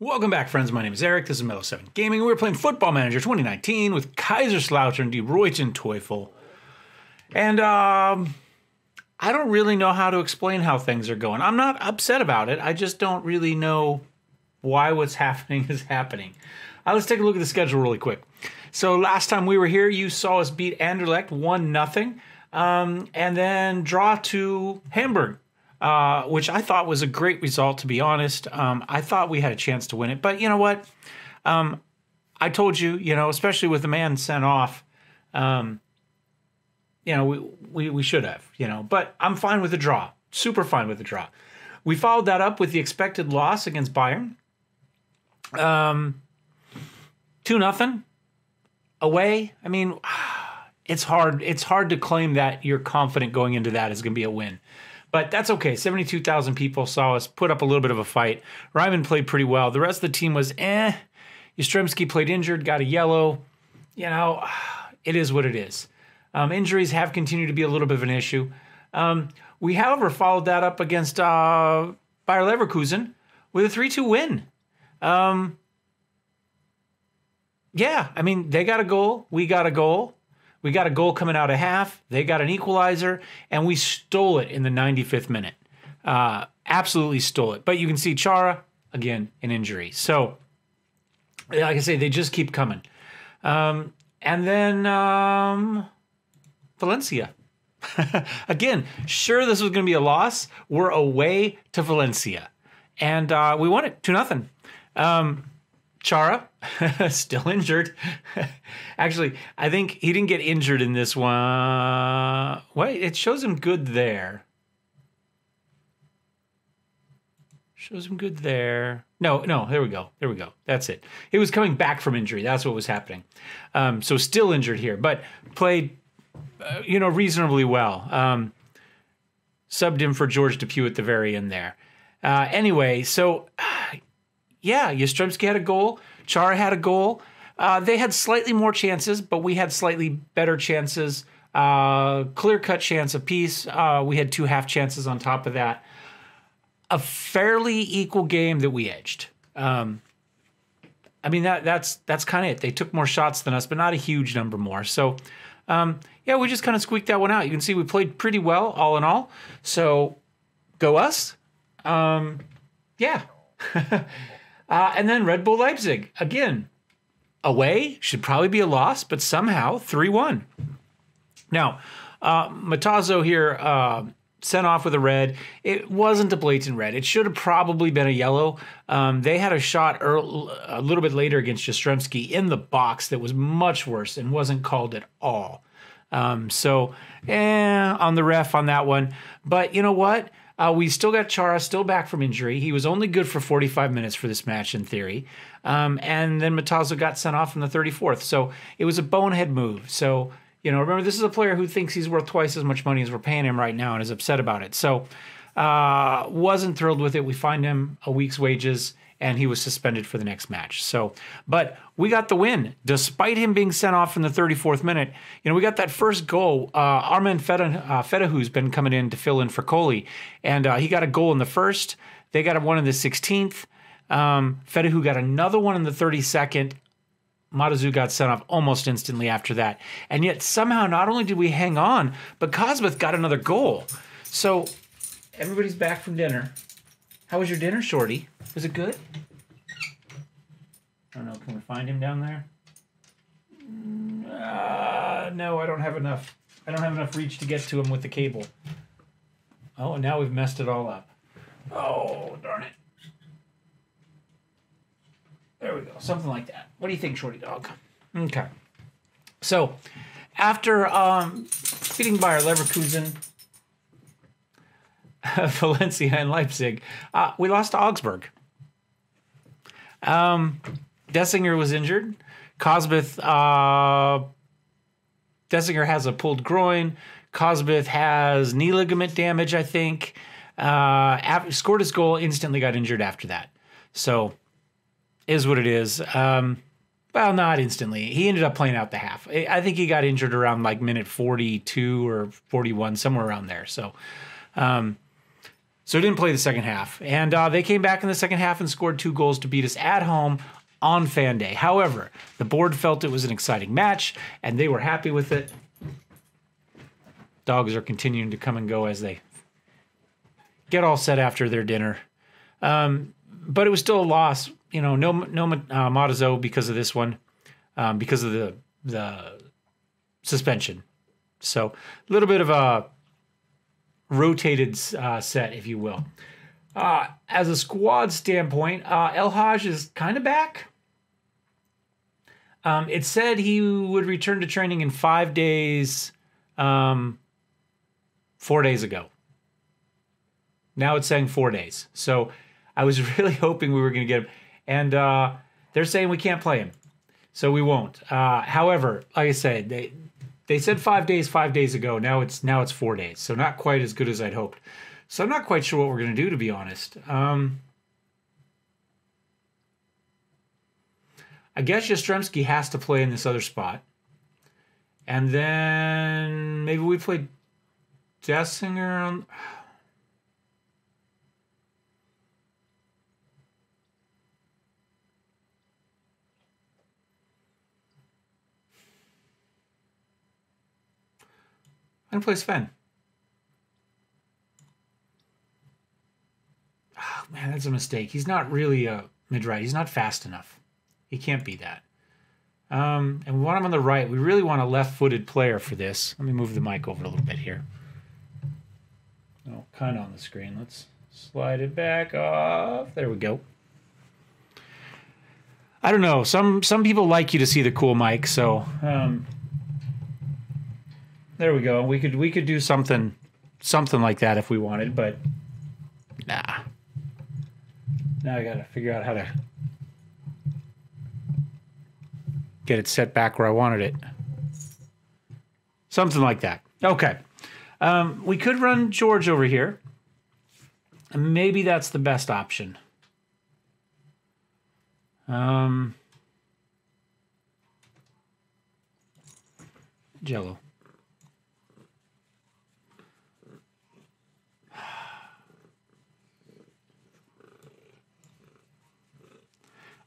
Welcome back, friends. My name is Eric. This is Mellowseven Gaming, and we're playing Football Manager 2019 with Kaiserslautern, die Reuten Teufel. And I don't really know how to explain how things are going. I'm not upset about it. I just don't really know why what's happening is happening. Let's take a look at the schedule really quick. So last time we were here, you saw us beat Anderlecht 1-0, and then draw to Hamburg. Which I thought was a great result, to be honest. I thought we had a chance to win it. But you know what? I told you, especially with the man sent off, we should have, But I'm fine with the draw. Super fine with the draw. We followed that up with the expected loss against Bayern. 2-0 away. I mean, it's hard. It's hard to claim that you're confident going into that is going to be a win. But that's okay. 72,000 people saw us put up a little bit of a fight. Ryman played pretty well. The rest of the team was Jastrzębski played injured, got a yellow. It is what it is. Injuries have continued to be a little bit of an issue. We, however, followed that up against Bayer Leverkusen with a 3-2 win. They got a goal. We got a goal. We got a goal coming out of half. They got an equalizer, and we stole it in the 95th minute. Absolutely stole it. But you can see Chara, again, an injury. So, like I say, they just keep coming. And then Valencia. Again, sure this was going to be a loss. We're away to Valencia. And we won it 2-0. Chara, still injured. Actually, I think he didn't get injured in this one. Wait, it shows him good there. Shows him good there. No, there we go. There we go. That's it. He was coming back from injury. That's what was happening. So still injured here, but played, reasonably well. Subbed him for George Depew at the very end there. Anyway, so... Jastrzębski had a goal. Chara had a goal. They had slightly more chances, but we had slightly better chances. Clear-cut chance apiece. We had 2 half chances on top of that. A fairly equal game that we edged. That's kind of it. They took more shots than us, but not a huge number more. So, we just kind of squeaked that one out. You can see we played pretty well, all in all. So, go us. And then Red Bull Leipzig, again, away, should probably be a loss, but somehow 3-1. Now, Matazo here sent off with a red. It wasn't a blatant red. It should have probably been a yellow. They had a shot a little bit later against Jastrzębski in the box that was much worse and wasn't called at all. On the ref on that one. But you know what? We still got Chara still back from injury. He was only good for 45 minutes for this match in theory. And then Matazo got sent off in the 34th. So it was a bonehead move. So, remember, this is a player who thinks he's worth twice as much money as we're paying him right now and is upset about it. So wasn't thrilled with it. We fined him a week's wages, and he was suspended for the next match. So, but we got the win. Despite him being sent off in the 34th minute, we got that first goal. Armin Fedahu's been coming in to fill in for Coley, and he got a goal in the first. They got one in the 16th. Fedahu got another one in the 32nd. Matazu got sent off almost instantly after that. And yet somehow not only did we hang on, but Cosmith got another goal. So everybody's back from dinner. How was your dinner, Shorty? Was it good? I don't know. Can we find him down there? No, I don't have enough. I don't have enough reach to get to him with the cable. Oh, and now we've messed it all up. Oh, darn it. There we go. Something like that. What do you think, Shorty Dog? Okay. So, after beating Bayer Leverkusen, Valencia and Leipzig, we lost to Augsburg. Dessinger was injured. Cosmith, Dessinger has a pulled groin. Cosmith has knee ligament damage, I think. Scored his goal, instantly got injured after that. So, is what it is. Well, not instantly. He ended up playing out the half. I think he got injured around like minute 42 or 41, somewhere around there. So, So didn't play the second half. And they came back in the second half and scored 2 goals to beat us at home on Fan Day. However, the board felt it was an exciting match, and they were happy with it. Dogs are continuing to come and go as they get all set after their dinner. But it was still a loss. You know, no Matazo because of this one, because of the suspension. So a little bit of a rotated set, if you will. As a squad standpoint, El Haj is kind of back. It said he would return to training in 5 days, 4 days ago. Now it's saying 4 days. So I was really hoping we were going to get him. And they're saying we can't play him. So we won't. However, like I said, they said 5 days ago. Now it's 4 days. So not quite as good as I'd hoped. So I'm not quite sure what we're going to do, to be honest. I guess Jastrzemski has to play in this other spot. And then maybe we play Dessinger on... I'm going to play Sven. Oh, man, that's a mistake. He's not really a mid-right. He's not fast enough. He can't be that. And we want him on the right. We really want a left-footed player for this. Let me move the mic over a little bit here. Oh, kind of on the screen. Let's slide it back off. There we go. I don't know. Some people like you to see the cool mic, so... there we go. We could do something like that if we wanted, but nah. Now I gotta figure out how to get it set back where I wanted it. Something like that. Okay. We could run George over here. And maybe that's the best option. Jello.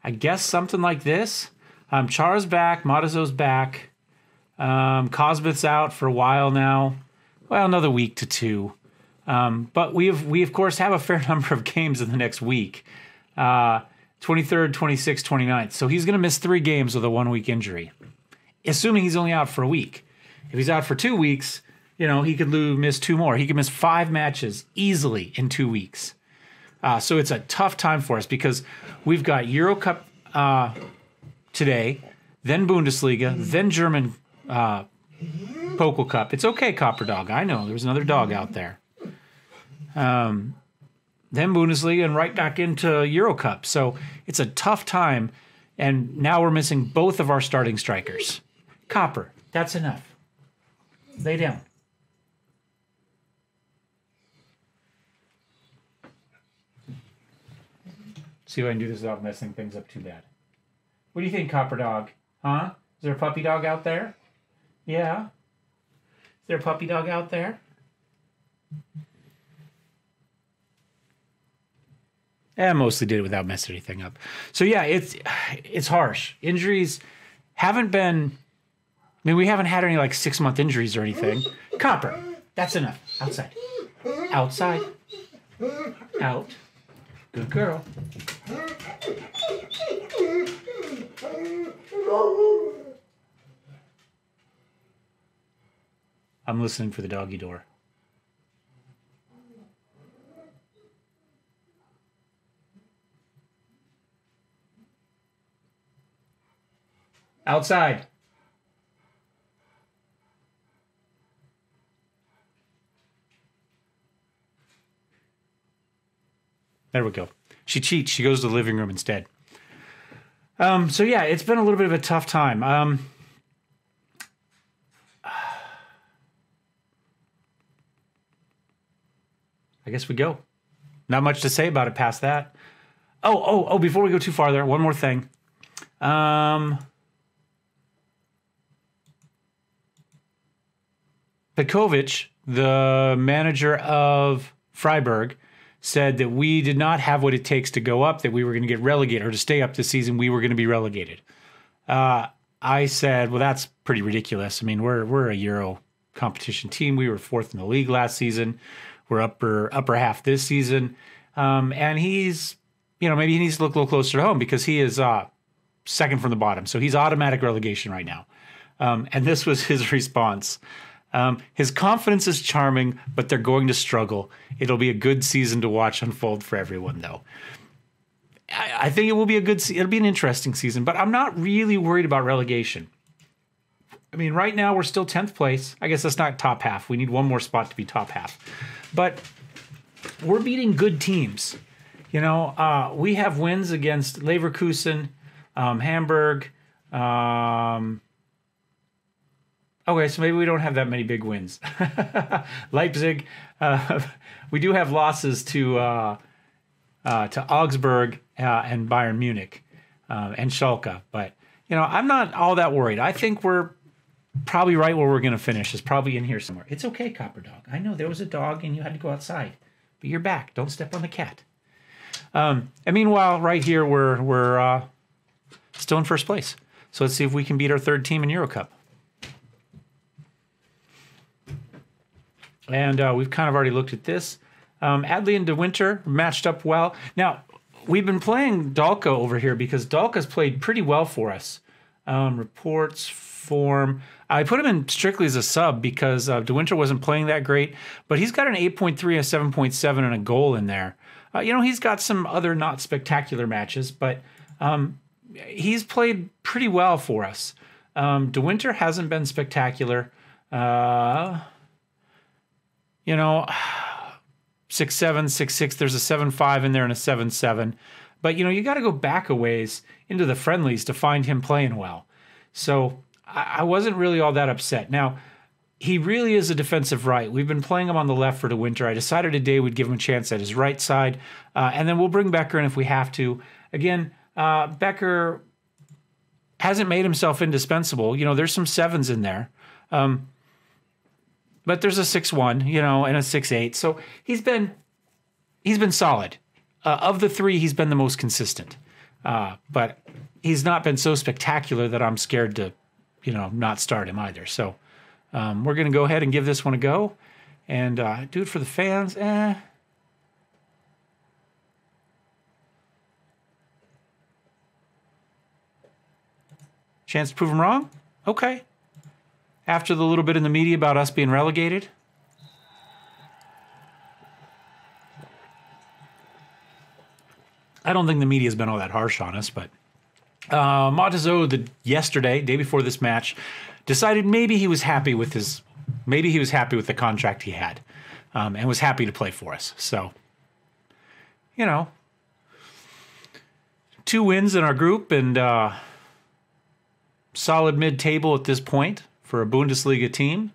I guess something like this. Char's back. Matazo's back. Cosbith's out for a while now. Well, another week to 2. But we of course have a fair number of games in the next week. 23rd, 26th, 29th. So he's going to miss 3 games with a 1-week injury. Assuming he's only out for a week. If he's out for 2 weeks, you know, he could miss 2 more. He could miss 5 matches easily in 2 weeks. So it's a tough time for us because we've got Euro Cup today, then Bundesliga, then German Pokal Cup. It's okay, Copper Dog. I know there's another dog out there. Then Bundesliga and right back into Euro Cup. So it's a tough time, and now we're missing both of our starting strikers. Copper, that's enough. Lay down. See if I can do this without messing things up too bad. What do you think, Copper Dog? Huh? Is there a puppy dog out there? Yeah? Is there a puppy dog out there? I mostly did it without messing anything up. So yeah, it's harsh. Injuries haven't been... I mean, we haven't had any like 6-month injuries or anything. Copper, that's enough. Outside. Outside. Out. Good girl. I'm listening for the doggy door. Outside. There we go. She cheats. She goes to the living room instead. So yeah, it's been a little bit of a tough time. I guess we go. Not much to say about it past that. Oh, before we go too far there, one more thing. Pekovic, the manager of Freiburg, said that we did not have what it takes to go up, that we were going to get relegated, or to stay up this season, we were going to be relegated. I said, well, that's pretty ridiculous. I mean, we're a Euro competition team. We were 4th in the league last season. We're upper half this season. And he's, maybe he needs to look a little closer to home because he is 2nd from the bottom. So he's automatic relegation right now. And this was his response. His confidence is charming, but they're going to struggle. It'll be a good season to watch unfold for everyone, though. I think it will be it'll be an interesting season, but I'm not really worried about relegation. I mean, right now we're still 10th place. I guess that's not top half. We need one more spot to be top half. But we're beating good teams. We have wins against Leverkusen, Hamburg. Okay, so maybe we don't have that many big wins. Leipzig. We do have losses to Augsburg and Bayern Munich and Schalke. But, I'm not all that worried. I think we're probably right where we're going to finish. Is probably in here somewhere. It's okay, Copper Dog. I know there was a dog and you had to go outside. But you're back. Don't step on the cat. And meanwhile, right here, we're still in first place. So let's see if we can beat our 3rd team in Euro Cup. And we've kind of already looked at this. Adley and De Winter matched up well. Now, we've been playing Dalka over here because Dalka's played pretty well for us. Reports, form. I put him in strictly as a sub because De Winter wasn't playing that great, but he's got an 8.3, a 7.7, and a goal in there. He's got some other not spectacular matches, but he's played pretty well for us. De Winter hasn't been spectacular. 6'7", 6'6". There's a 7'5" in there and a 7'7". But, you got to go back a ways into the friendlies to find him playing well. So I wasn't really all that upset. Now, he really is a defensive right. We've been playing him on the left for De Winter. I decided today we'd give him a chance at his right side. And then we'll bring Becker in if we have to. Again, Becker hasn't made himself indispensable. There's some 7s in there. But there's a 6'1", and a 6'8". So he's been solid. Of the 3, he's been the most consistent. But he's not been so spectacular that I'm scared to, not start him either. So we're going to go ahead and give this one a go. And do it for the fans. Chance to prove him wrong? Okay. After the little bit in the media about us being relegated. I don't think the media's been all that harsh on us, but Matazo, day before this match, decided maybe he was happy with the contract he had, and was happy to play for us. So, 2 wins in our group and solid mid-table at this point for a Bundesliga team.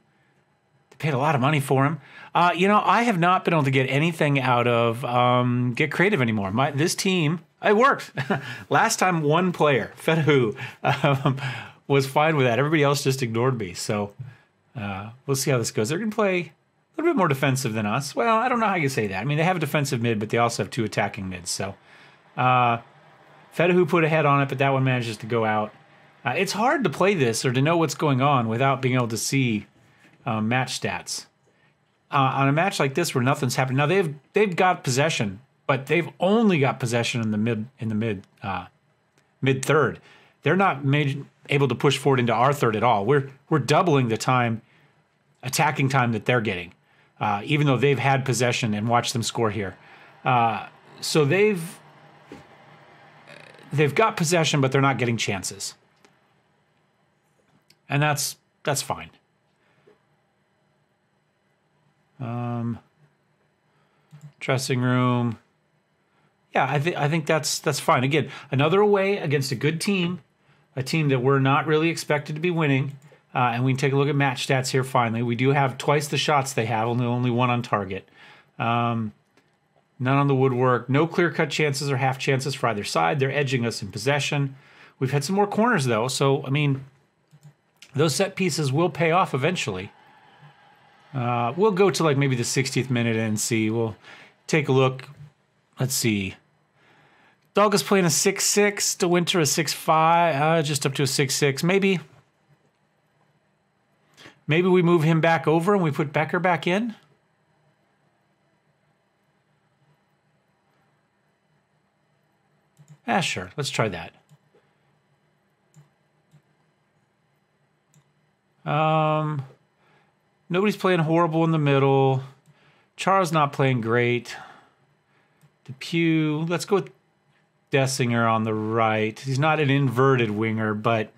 They paid a lot of money for him. I have not been able to get anything out of Get Creative anymore. This team, it worked. Last time one player, Fedahu, was fine with that. Everybody else just ignored me. So we'll see how this goes. They're going to play a little bit more defensive than us. Well, I don't know how you say that. I mean, they have a defensive mid, but they also have 2 attacking mids. So Fedahu put a head on it, but that one manages to go out. It's hard to play this or to know what's going on without being able to see match stats. On a match like this where nothing's happening, now they've got possession, but they've only got possession in the mid third. They're not able to push forward into our third at all. We're doubling the attacking time that they're getting, even though they've had possession and watch them score here. So they've got possession, but they're not getting chances. And that's fine. Dressing room. Yeah, I think that's fine. Again, another away against a good team, a team that we're not really expected to be winning. And we can take a look at match stats here finally. We do have twice the shots they have, only 1 on target. None on the woodwork. No clear-cut chances or half chances for either side. They're edging us in possession. We've had some more corners, though. So, I mean, those set pieces will pay off eventually. We'll go to maybe the 60th minute and see. We'll take a look. let's see. Dog is playing a 6-6. De Winter a 6-5. Just up to a 6-6. Maybe we move him back over and we put Becker back in. Sure. Let's try that. Nobody's playing horrible in the middle. Chara's not playing great. Depew. Let's go with Dessinger on the right. He's not an inverted winger, but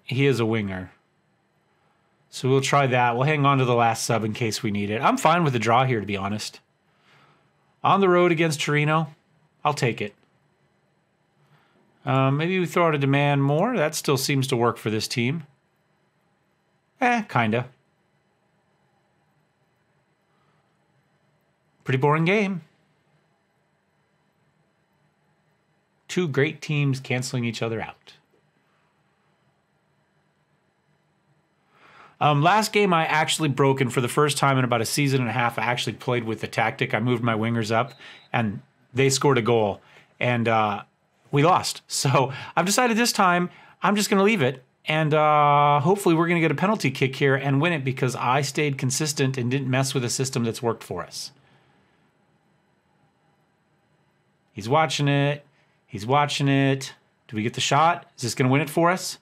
he is a winger. So we'll try that. We'll hang on to the last sub in case we need it. I'm fine with the draw here, to be honest. On the road against Torino, I'll take it. Maybe we throw out a demand more. That still seems to work for this team. Kinda. Pretty boring game. Two great teams canceling each other out. Last game I actually broke, and for the first time in about a season and a half, I actually played with the tactic. I moved my wingers up, and they scored a goal, and we lost. So I've decided this time I'm just going to leave it, and hopefully we're going to get a penalty kick here and win it because I stayed consistent and didn't mess with a system that's worked for us. He's watching it. He's watching it. Do we get the shot? Is this going to win it for us?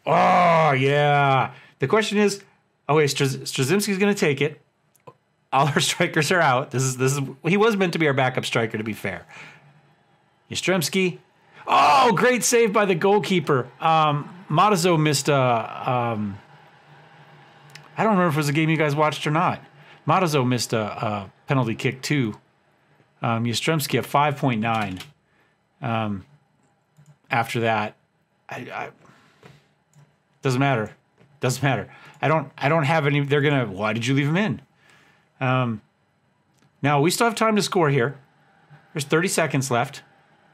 Oh, yeah. The question is, oh, wait, Strzemski's going to take it. All our strikers are out. This is he was meant to be our backup striker, to be fair. Yastrzemski. Oh, great save by the goalkeeper. Matazo missed a... I don't remember if it was a game you guys watched or not. Matazo missed a penalty kick, too. Yastrzemski at 5.9. After that, doesn't matter. Doesn't matter. I don't have any. They're gonna. Why did you leave him in? Now we still have time to score here. There's 30 seconds left,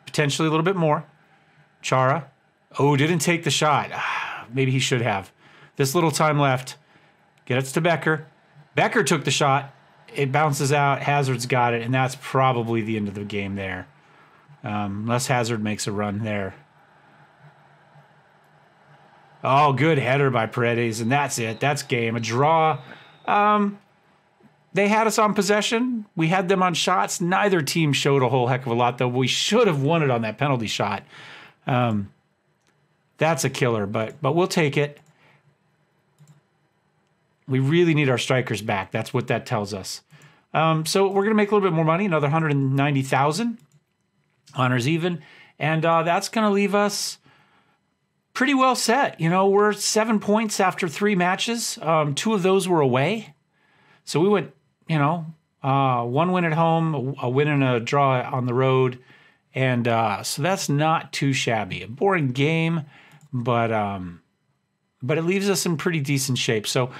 potentially a little bit more. Chara. Oh, didn't take the shot. Maybe he should have. This little time left. Get it to Becker. Becker took the shot. It bounces out. Hazard's got it, and that's probably the end of the game there. Unless Hazard makes a run there. Oh, good header by Paredes, and that's it. That's game. A draw. They had us on possession. We had them on shots. Neither team showed a whole heck of a lot, though. We should have won it on that penalty shot. That's a killer, but we'll take it. We really need our strikers back. That's what that tells us. So we're going to make a little bit more money, another 190,000. Honors even. And that's going to leave us pretty well set. You know, we're 7 points after 3 matches. 2 of those were away. So we went, you know, 1 win at home, a win and a draw on the road. And so that's not too shabby. A boring game, but it leaves us in pretty decent shape. So,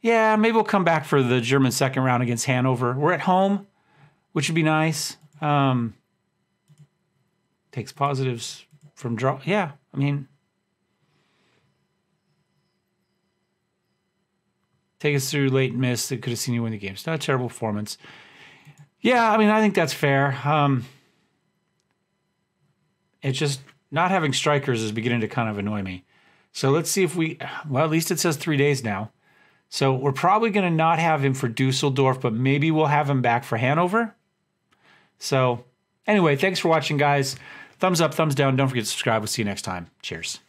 yeah, maybe we'll come back for the German second round against Hanover. We're at home, which would be nice. Takes positives from draw. Yeah, I mean, take us through late miss that could have seen you win the game. It's not a terrible performance. Yeah, I mean, I think that's fair. It's just not having strikers is beginning to kind of annoy me. So let's see if we, well, at least it says 3 days now. So we're probably going to not have him for Dusseldorf, but maybe we'll have him back for Hanover. So anyway, thanks for watching, guys. Thumbs up, thumbs down. Don't forget to subscribe. We'll see you next time. Cheers.